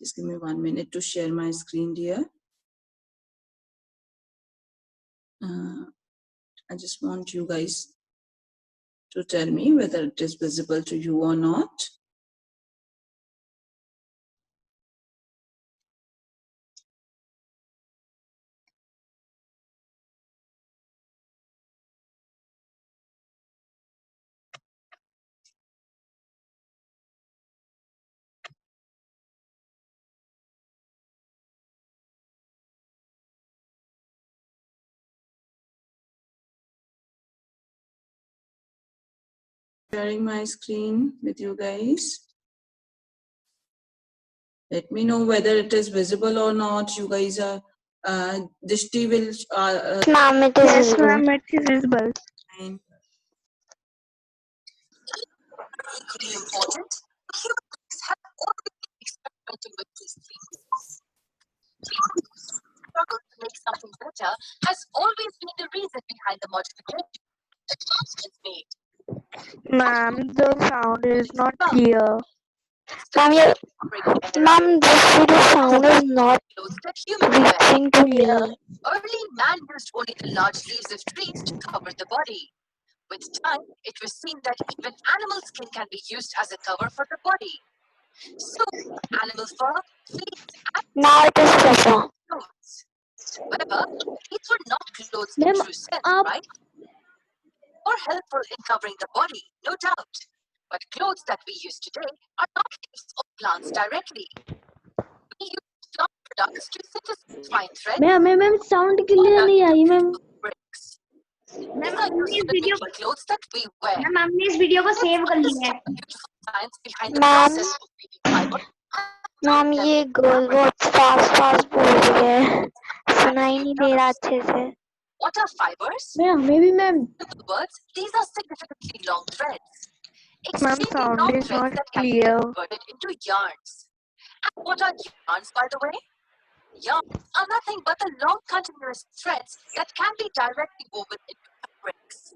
Just give me 1 minute to share my screen, dear. I just want you guys to tell me whether it is visible to you or not. Sharing my screen with you guys. Let me know whether it is visible or not. You guys are, Dishti will... Ma'am, it is visible. Ma'am, it is visible. Fine. Equally important, human beings have already been experimenting with these things. Struggle to make something better has always been the reason behind the modification advancements made. Ma'am, the sound is not clear. Ma'am, this video sound is not Clothes that humans wear. reaching to me. Early man used only the large leaves of trees to cover the body. With time, it was seen that even animal skin can be used as a cover for the body. So, animal fur, fleece, and Now it is better. clothes. However, these were not clothes in true sense, right? More helpful in covering the body, no doubt. But clothes that we use today are not leaves of plants directly. We use plant products to synthesize fine threads. Ma'am sound clear नहीं आई ma'am. Bricks. These are used to make the clothes that we wear. Ma'am हमने इस video को save कर लिया है. Beautiful science behind the Ma'am. process of making fiber. Ma'am ये गोल बहुत fast बोल रही है, सुनाई नहीं दे रहा अच्छे से. What are fibers? Maybe ma'am. In other words, these are significantly long threads. Ma'am, Extremely sound long is threads not that can be clear. converted into yarns. And what are yarns, by the way? Yarns are nothing but the long continuous threads that can be directly woven into fabrics.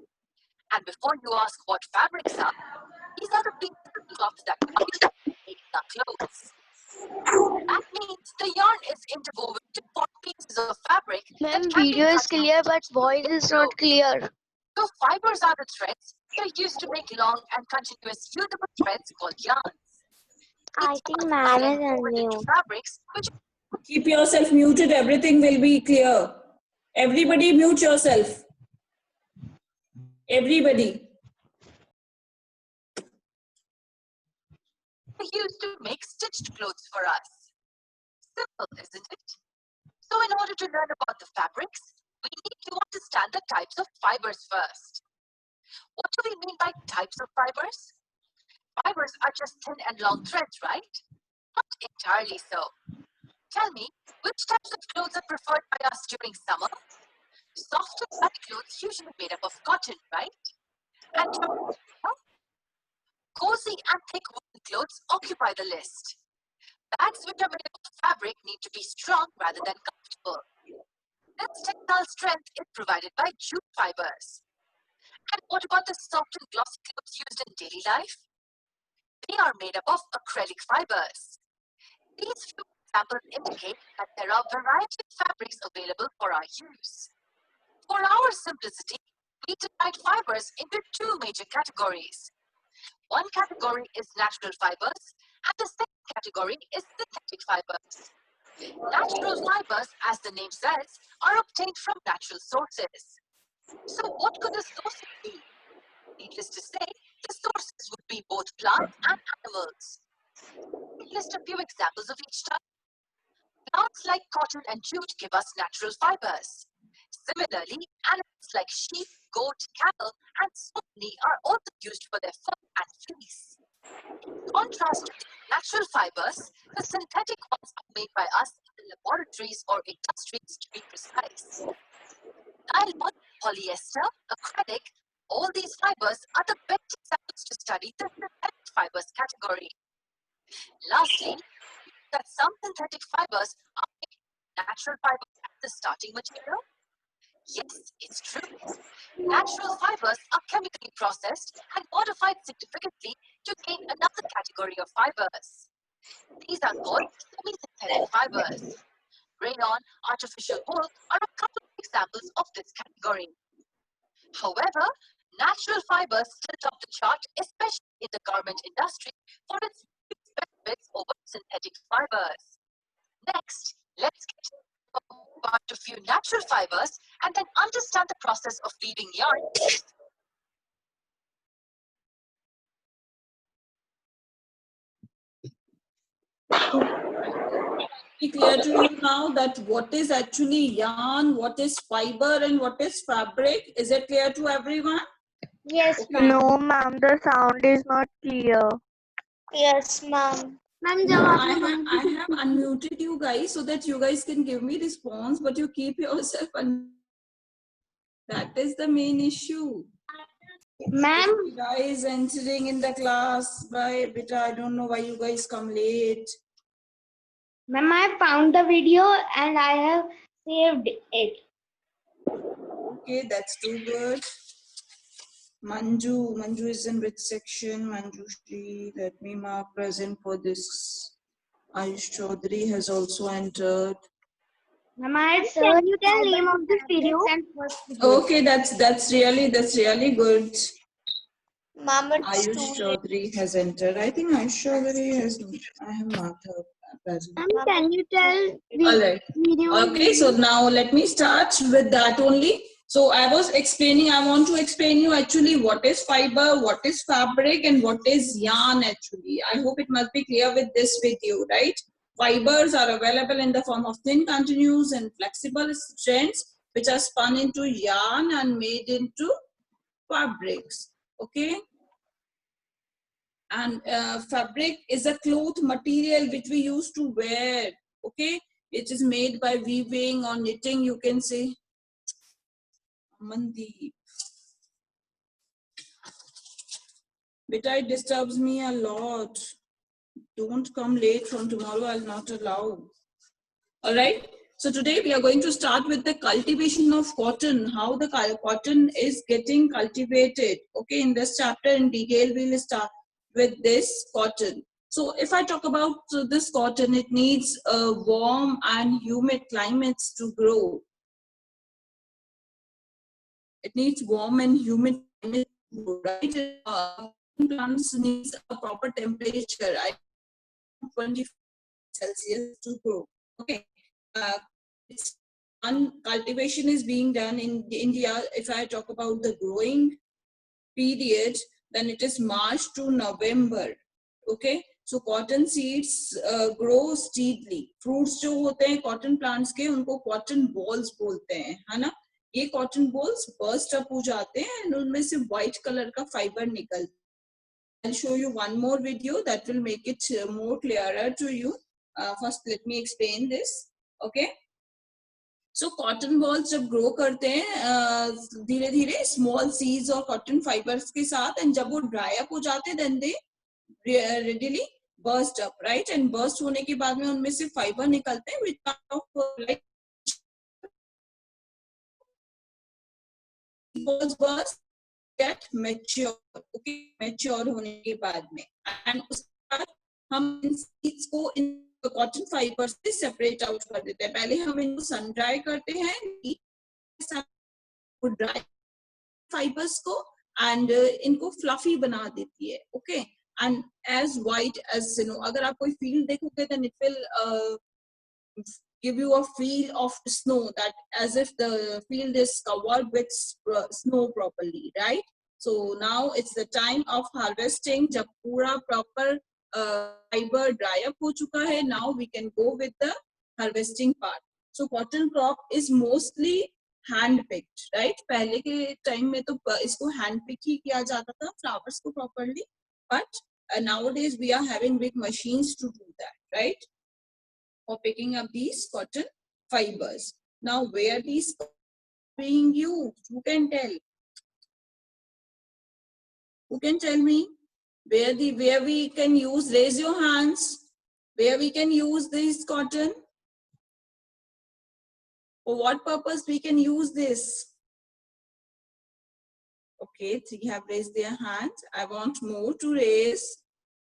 And before you ask what fabrics are, these are the pieces of cloth that we use to make our clothes. That means the yarn is interwoven to form pieces of fabric. Ma'am, that can video be is cut clear into but voice is not clear. So fibers are the threads that are used to make long and continuous usable threads called yarns. I think ma'am is woven into unmute. fabrics which Keep yourself muted. Everything will be clear. Everybody mute yourself. Everybody. are used to make stitched clothes for us. Simple, isn't it? So in order to learn about the fabrics, we need to understand the types of fibers first. What do we mean by types of fibers? Fibers are just thin and long threads, right? Not entirely so. Tell me, which types of clothes are preferred by us during summer? Soft and light clothes usually made up of cotton, right? And cozy and thick woolen clothes occupy the list. Bags which are made of fabric need to be strong rather than comfortable. This textile strength is provided by jute fibers. And what about the soft and glossy clothes used in daily life? They are made up of acrylic fibers. These few examples indicate that there are a variety of fabrics available for our use. For our simplicity, we divide fibers into two major categories. One category is natural fibers, and the second category is synthetic fibers. Natural fibers, as the name says, are obtained from natural sources. So what could the sources be? Needless to say, the sources would be both plants and animals. We list a few examples of each type. Plants like cotton and jute give us natural fibers. Similarly, animals like sheep, goat, cattle, and so many are also used for their fur and fleece. In contrast to the natural fibers, the synthetic ones are made by us in laboratories or industries, to be precise. Nylon, polyester, acrylic, all these fibers are the best examples to study the synthetic fibers category. Lastly, that some synthetic fibers are made from natural fibers as the starting material? Yes, it's true. Natural fibers are chemically processed and modified significantly to gain another category of fibers. These are called semi-synthetic fibers. Rayon, artificial wool are a couple of examples of this category. However, natural fibers still top the chart, especially in the garment industry, for its benefits over synthetic fibers. Next, let's get about a few natural fibers and then understand the process of weaving yarn. Be clear to you now that what is actually yarn, what is fiber, and what is fabric? Is it clear to everyone? Yes, ma'am. No, ma'am, the sound is not clear. Yes, ma'am. Ma'am, No, जब I आपने have unmuted you guys so that you guys can give me response, but you keep yourself that is the main issue. Ma'am, Beta is entering in the class. Bye, Beta. I don't know why you guys come late. ma'am, I found the video and I have saved it. Okay, that's too good. Manju is in which section? Manjushri, let me mark present for this. Ayush Chaudhary has also entered. Ma'am, I Sir, can you tell fiber name of this video? And first video. Okay, that's really good. ma'am, it's Ayush too late. Chaudhary has entered. I think Ayush Chaudhary has. I have marked her present. Ma'am, Ma'am, can you it's tell too late. All right. video? Okay, so now let me start with that only. So I was explaining, I want to explain you actually what is fiber, what is fabric, and what is yarn actually. I hope it must be clear with this video, right? Fibers are available in the form of thin, continuous, and flexible strands which are spun into yarn and made into fabrics. Okay. And fabric is a cloth material which we used to wear. Okay. It is made by weaving or knitting, you can say. Mandeep. Beta, it disturbs me a lot. Don't come late from tomorrow, I'll not allow. All right. So today we are going to start with the cultivation of cotton, how the cotton is getting cultivated. Okay, in this chapter in detail, we'll start with this cotton. So if I talk about this cotton, it needs warm and humid climates to grow. It needs warm and humid climate to grow, right? Plants needs a proper temperature, 20 Celsius to grow. Okay. It's cultivation is being done in India. If I talk about the growing period, then it is March to November. Okay, so cotton seeds grow steadily. Fruits जो होते हैं cotton plants के उनको cotton balls बोलते हैं, है ना? ये cotton balls burst up हो जाते हैं and उनमें से white color का fiber निकलता है. I'll show you one more video that will make it more clearer to you. First, let me explain this. Okay. So cotton balls जब grow करते हैं धीरे धीरे small seeds और cotton fibers के साथ and जब वो dry up हो जाते हैं then they readily burst up, right? And burst होने के बाद में उनमें से fiber निकलते हैं which kind of like balls burst get mature, okay? Mature होने के बाद में and उसके बाद हम इन seeds को इन cotton fibers से separate out कर देते हैं. पहले हम इनको sun dry करते हैं, dry fibers को and इनको fluffy बना देती है. Okay, and as white as you know, अगर आप कोई field देखोगे then it will give you a feel of snow, that as if the field is covered with snow properly, right? So now it's the time of harvesting. जब पूरा proper fiber dry up हो चुका है, now we can go with the harvesting part. So cotton crop is mostly hand picked, right? पहले के time में तो इसको hand pick ही किया जाता था flowers को properly, but nowadays we are having big machines to do that, right? For picking up these cotton fibers. Now, where these are being used? Who can tell? Who can tell me? Where we can use? Raise your hands. Where we can use this cotton? For what purpose we can use this? Okay, three have raised their hands. I want more to raise.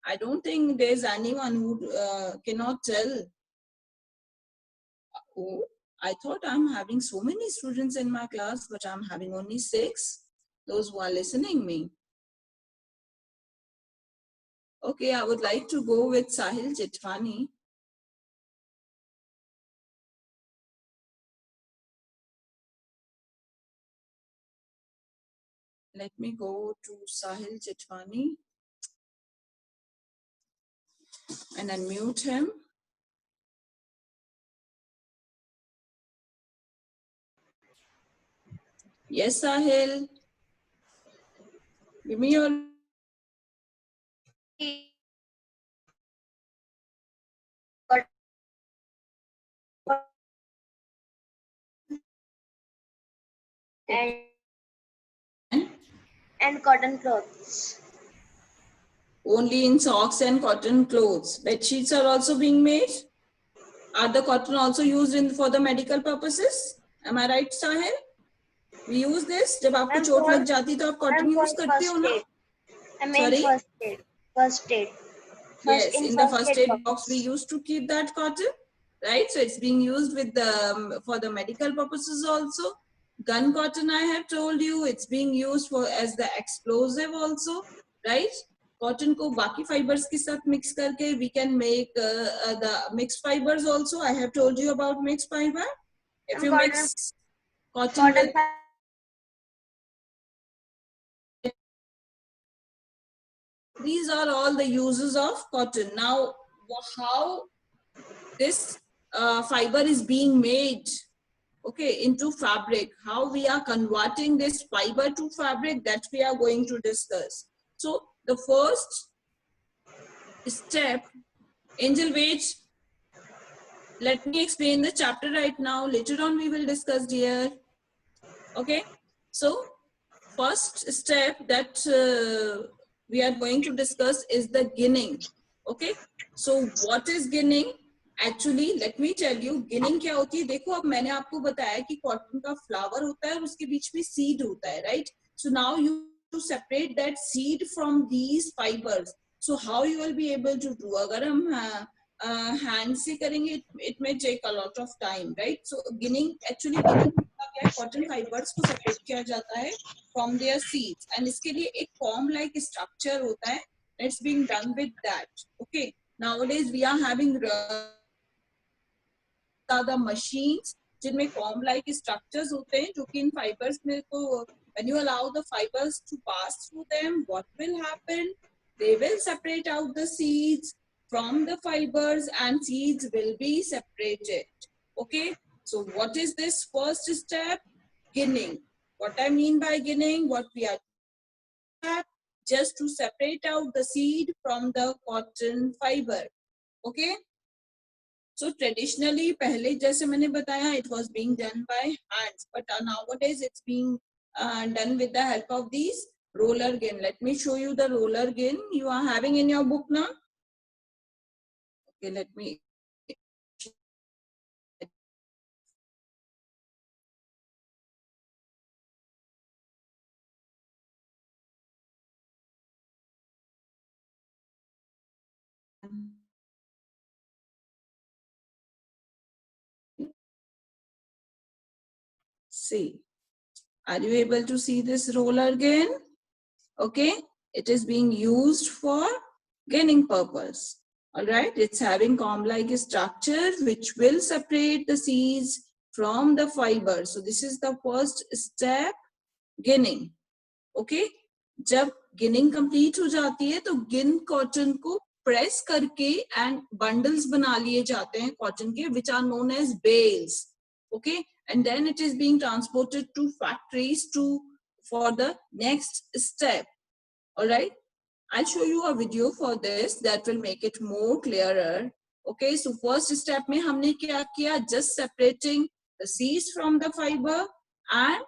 I don't think there's anyone who cannot tell. Oh, I thought I'm having so many students in my class, but I'm having only 6. Those who are listening me. Okay, I would like to go with Sahil Jitwani. Let me go to Sahil Jitwani and unmute him. Yes, Sahil. Give me your... and cotton clothes. Only in socks and cotton clothes. Bed sheets are also being made. Are the cotton also used in for the medical purposes? Am I right, Sahil? We use this. जब आपको चोट लग जाती तो आप cotton use करते हो ना? I mean Sorry? first aid. First aid. Yes, in the first aid box box. we used to keep that cotton, right? So it's being used with the for the medical purposes also. Gun cotton, I have told you, it's being used for as the explosive also, right? Cotton को बाकी fibers के साथ mix करके we can make the mixed fibers also. I have told you about mixed fiber. If you mix cotton with these are all the uses of cotton. Now, how this fiber is being made, okay, into fabric, how we are converting this fiber to fabric, that we are going to discuss. So the first step, Angel, wait, let me explain the chapter right now. Later on we will discuss, dear. Okay, so first step that we are going to discuss is the ginning. Okay, so what is ginning? Actually, let me tell you, ginning क्या होती है? देखो, अब मैंने आपको बताया कि cotton का फ्लावर होता है और उसके बीच में सीड होता है, right? So now you to separate that seed from these fibers. So how you will be able to do? अगर हम hand से करेंगे, it may take a lot of time, right? So ginning, actually ginning क्या है? Cotton fibers को separate किया जाता है from their seeds, and इसके लिए एक comb like structure होता है. It's being done with that. Okay, nowadays we are having the machines जिनमें comb like structures होते हैं जो कि इन fibers में तो when you allow the fibers to pass through them, what will happen? They will separate out the seeds from the fibers and seeds will be separated. Okay, so what is this first step? Ginning. What I mean by ginning, what we are just to separate out the seed from the cotton fiber. Okay, so traditionally पहले जैसे मैंने बताया, it was being done by hands, but nowadays it's being done with the help of these roller gin. Let me show you the roller gin you are having in your book now. Okay, let me see. Are you able to see this roller gin? Okay, it is being used for ginning purpose. All right, it's having comb-like structure which will separate the seeds from the fiber. So this is the first step, ginning. Okay, जब ginning complete हो जाती है तो गिन cotton को press करके and bundles बना लिए जाते हैं cotton के, which are known as bales. Okay, and then it is being transported to factories for the next step. All right, I'll show you a video for this that will make it more clearer. Okay, so first step में हमने क्या किया? Just separating the seeds from the fiber and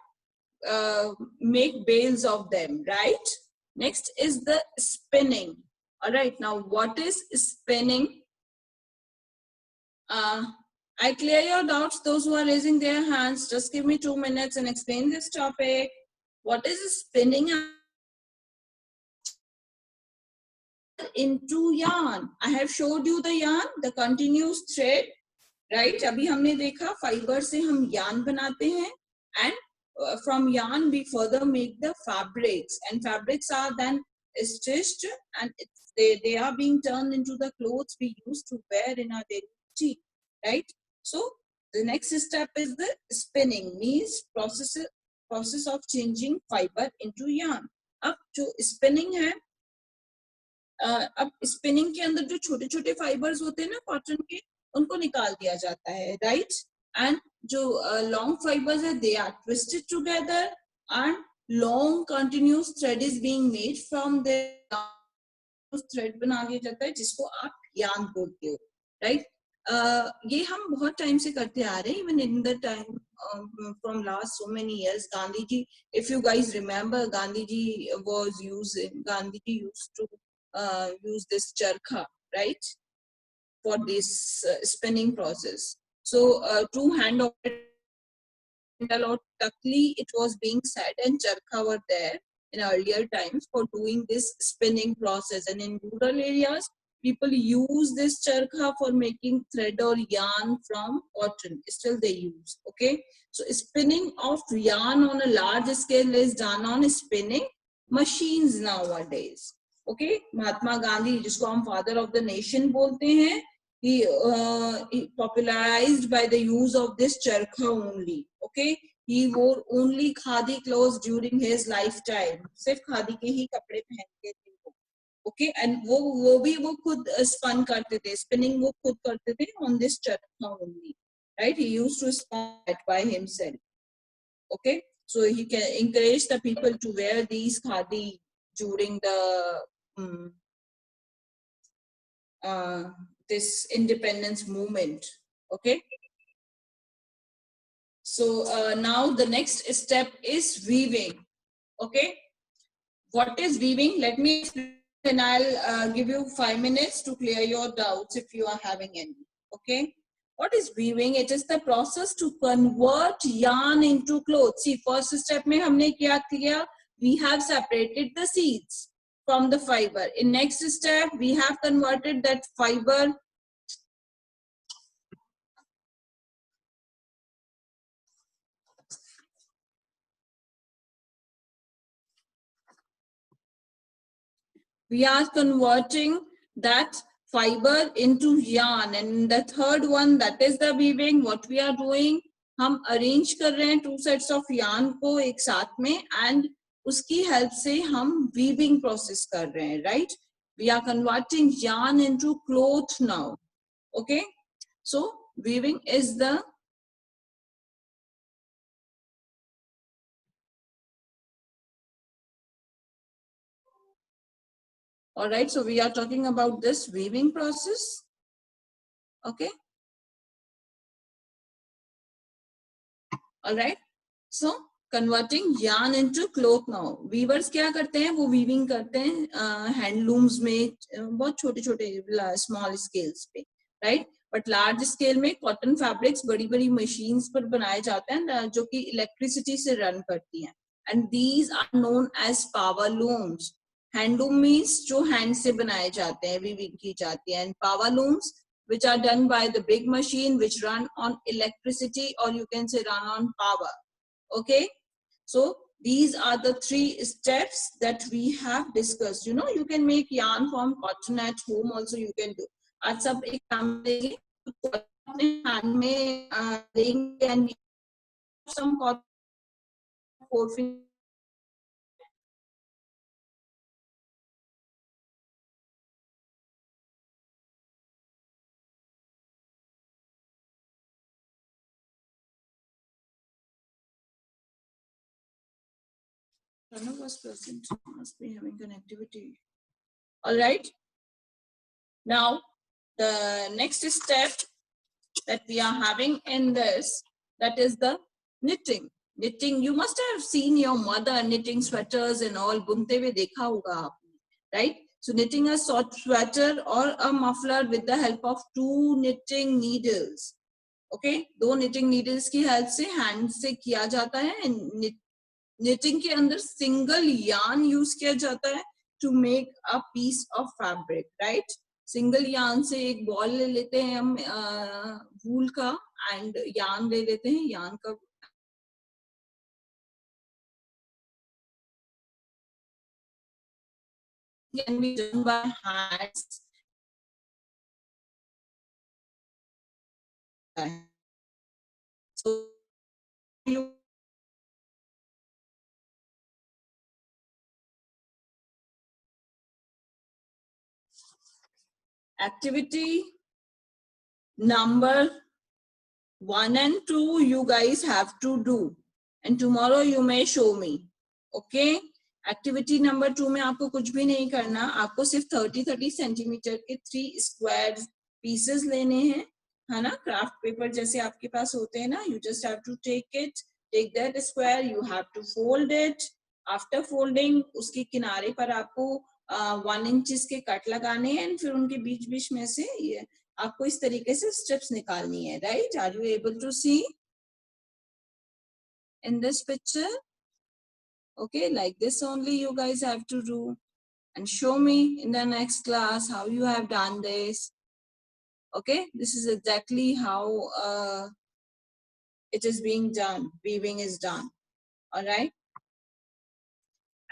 make bales of them, right? Next is the spinning. All right, now what is spinning? I clear your doubts, those who are raising their hands. Just give me 2 minutes and explain this topic. What is spinning? into yarn. I have showed you the yarn, the continuous thread, right? अभी हमने देखा fiber से हम yarn बनाते हैं, and from yarn we further make the fabrics, and fabrics are then stitched, and they are being turned into the clothes we used to wear in our daily routine, right? So the next step is the spinning, means process of changing fiber into yarn. अब जो spinning है, अब spinning के अंदर जो छोटे छोटे fibres होते हैं ना कॉटन के, उनको निकाल दिया जाता है, राइट? एंड जो लॉन्ग फाइबर्स है, they are twisted together, and long continuous thread is being made from the thread बना दिया जाता है, जिसको आप यार्न बोलते हो, राइट? ये हम बहुत टाइम से करते आ रहे हैं, even in the time from last so many years. Gandhiji, if you guys remember, Gandhiji used to use this charkha, right, for this spinning process. So two hand or takli it was being said, and charkha were there in earlier times for doing this spinning process, and in rural areas people use this charkha for making thread or yarn from cotton. Still they use, okay? So spinning of yarn on a large scale is done on spinning machines nowadays, okay? Mahatma Gandhi, जिसको हम father of the nation बोलते हैं, he popularized by the use of this charkha only, okay? He wore only khadi clothes during his lifetime. सिर्फ खादी के ही कपड़े पहनते थे वो, okay? And वो खुद spun करते थे, spinning वो खुद करते थे on this charkha only, right? He used to spin it by himself, okay? So he can encourage the people to wear these khadi during the this independence movement, okay? So now the next step is weaving, okay? What is weaving? Let me explain, and I'll give you 5 minutes to clear your doubts if you are having any, okay? What is weaving? It is the process to convert yarn into clothes. See, first step में हमने क्या किया? We have separated the seeds from the fiber. In next step, we have converted that fiber we are converting that fiber into yarn, and the third one, that is the weaving. What we are doing, हम arrange कर रहे हैं two sets of yarn को एक साथ में, and उसकी help से हम weaving process कर रहे हैं, right? We are converting yarn into cloth now, okay? So weaving is the all right, so we are talking about this weaving process, okay? All right, so converting yarn into cloth now. Weavers क्या करते हैं? वो weaving करते हैं handlooms में, बहुत छोटे छोटे small scales पे, right? But large scale में cotton fabrics बड़ी बड़ी machines पर बनाए जाते हैं, जो कि electricity से run करती हैं, and these are known as power looms. Handloom means जो hand से बनाए जाते हैं, weaving की जाती है, and power looms which are done by the big machine which run on electricity, or you can say run on power, okay? So these are the 3 steps that we have discussed. You know, you can make yarn from cotton at home also, you can do. आज सब एक काम देंगे, अपने hand में लेंगे and some cotton 4 finger. Pranav was present, must be having connectivity. All right. Now, the next step that we are having in this, that is the knitting. Knitting, you must have seen your mother knitting sweaters and all, bunte hue dekha hoga aapne, right? So knitting a short sweater or a muffler with the help of 2 knitting needles, okay? 2 knitting needles की help से hand से किया जाता है. Knitting के अंदर single yarn use किया जाता है, to make a piece of fabric, right? Single yarn से एक बॉल ले लेते हैं हम वूल का, एंड yarn ले लेते हैं, yarn का can be done by hands. So activity number 1 and 2 you guys have to do, and tomorrow you may show me. Okay, activity number 2 में आपको कुछ भी नहीं करना, आपको सिर्फ 30-30 सेंटीमीटर के 3 स्क्वायर पीसेस लेने हैं, है ना, क्राफ्ट पेपर जैसे आपके पास होते हैं ना. You just have to take that square, you have to fold it. After folding उसके किनारे पर आपको 1 इंचेस के कट लगाने हैं, एंड फिर उनके बीच बीच में से ये आपको इस तरीके से स्ट्रिप्स निकालनी है, right? Are you able to see in this picture? Okay, like this only you guys have to do, and show me in the next class how you have done this. Okay, this is exactly how it is being done, weaving is done. All right,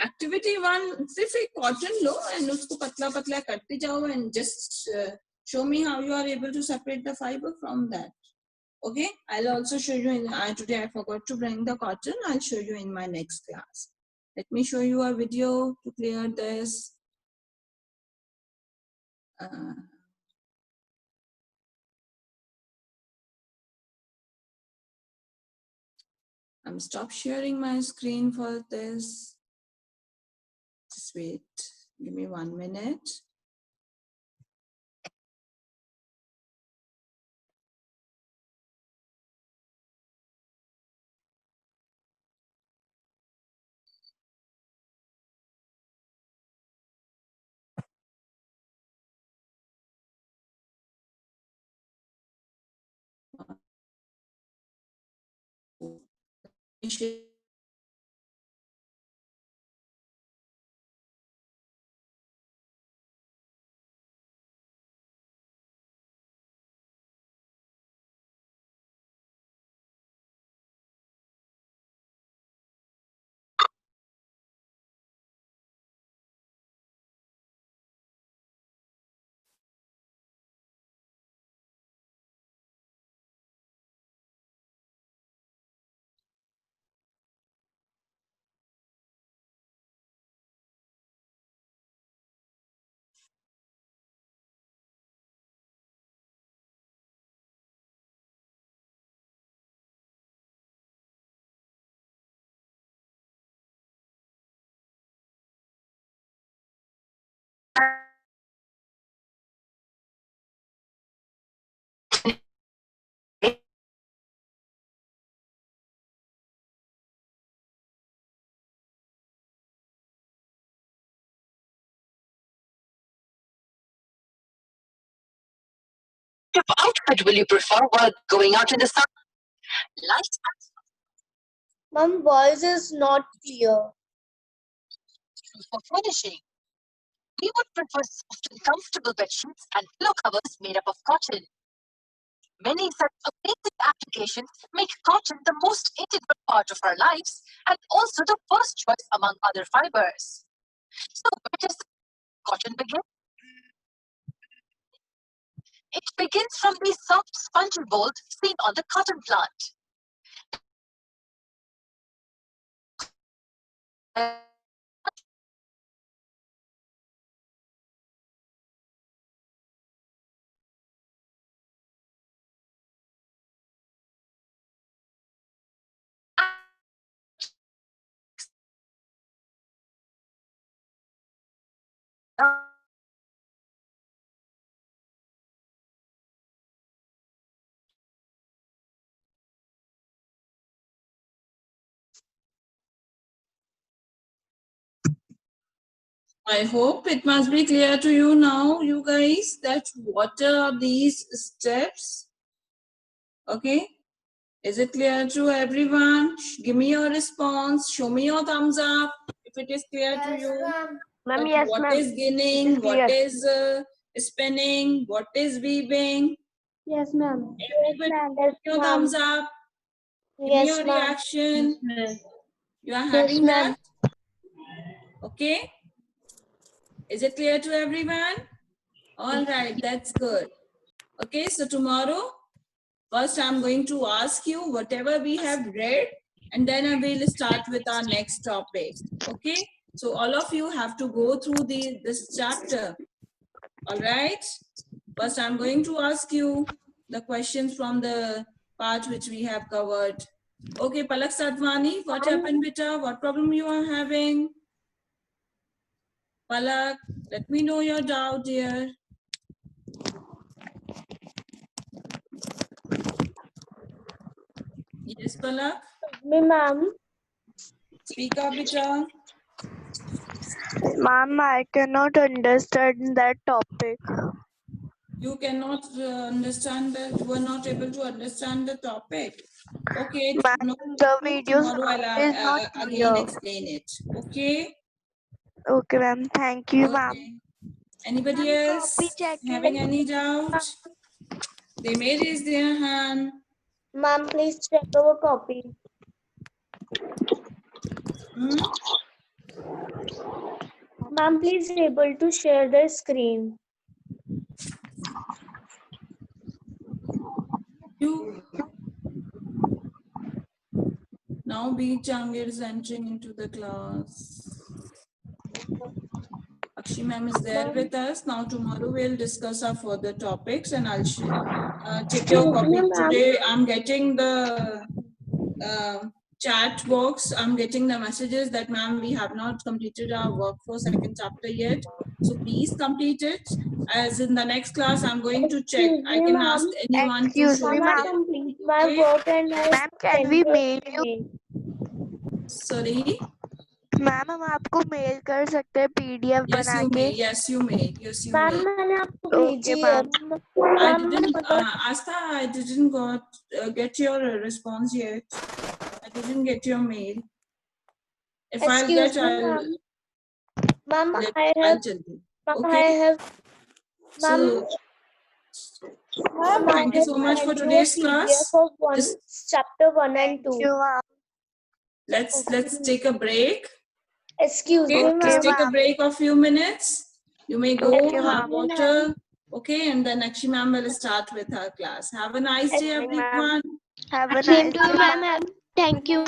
activity 1, सिर्फ एक cotton low and उसको पतला पतला करते जाओ, and just show me how you are able to separate the fiber from that. Okay, I'll also show you in today I forgot to bring the cotton. I'll show you in my next class. Let me show you a video to clear this. I'm stop sharing my screen for this. Just wait, give me 1 minute. What outfit will you prefer while going out in the sun? Light Mom, voice is not clear. for furnishing. We would prefer soft and comfortable bed sheets and pillow covers made up of cotton. Many such amazing applications make cotton the most integral part of our lives and also the first choice among other fibers. So where does cotton begin? It begins from these soft spongy bolts seen on the cotton plant. I hope it must be clear to you now, you guys, that what are these steps? Okay, is it clear to everyone? Give me your response, show me your thumbs up if it is clear to you. Ma'am, But yes, what ma'am. is ginning? It is What clear. is spinning? What is weaving? Yes, ma'am. Everybody, Yes, give me your ma'am. thumbs up. Give me your reaction. You are having that? Okay. Is it clear to everyone? All right, that's good. Okay, so tomorrow, first I'm going to ask you whatever we have read, and then I will start with our next topic. Okay, so all of you have to go through this chapter. All right. First, I'm going to ask you the questions from the part which we have covered. Okay, Palak Sadhwani, what happened, beta? What problem you are having? Palak, let me know your doubt, dear. Yes, Palak. Me, ma'am. Speak up, beta. Ma'am, I cannot understand that topic. You cannot understand that. You are not able to understand the topic. Okay, Ma'am, no the issue. video Tomorrow sound I'll is not again clear. explain it. Okay. Okay, ma'am. Thank you, ma'am. Okay. Anybody Ma'am, copy else checking. having any doubt? They may raise their hand. Ma'am, please check our copy. Hmm? Ma'am, please able to share the screen. You now B Jangir is entering into the class. Akshi ma'am is there with us. Now tomorrow we'll discuss our further topics and I'll check your Excuse me, copy. ma'am. Today I'm getting the chat box. I'm getting the messages that ma'am we have not completed our work for second chapter yet. So please complete it. As in the next class I'm going to check. Excuse I me, can ask ma'am. anyone to Excuse show me, Ma'am, me I ma'am. their complete copy. my Okay? work and I Ma'am, can send we you mail you? email. Sorry. Ma'am हम आपको mail कर सकते हैं PDF Yes, बना you के may. Yes, you may. Yes, you ma'am may. मैंने आपको okay भेजी है मैम I मैम didn't, मैं Astha, I didn't get your response yet. I didn't get your mail. If I'll excuse get, me ma'am ma'am I'll tell you. ma'am I Okay. have ma'am So ma'am I thank you have so much for sent you a today's PDF class. of one Just chapter 1 and thank 2. You ma'am let's take a break. Excuse Okay, me okay just ma'am. take a ma'am break of few minutes. You may go okay have ma'am Excuse me ma'am. water. Okay, and then Akshi ma'am will start with her class. Have a nice day, morning ma'am everyone. Have a Same nice to you, day ma'am. Thank you.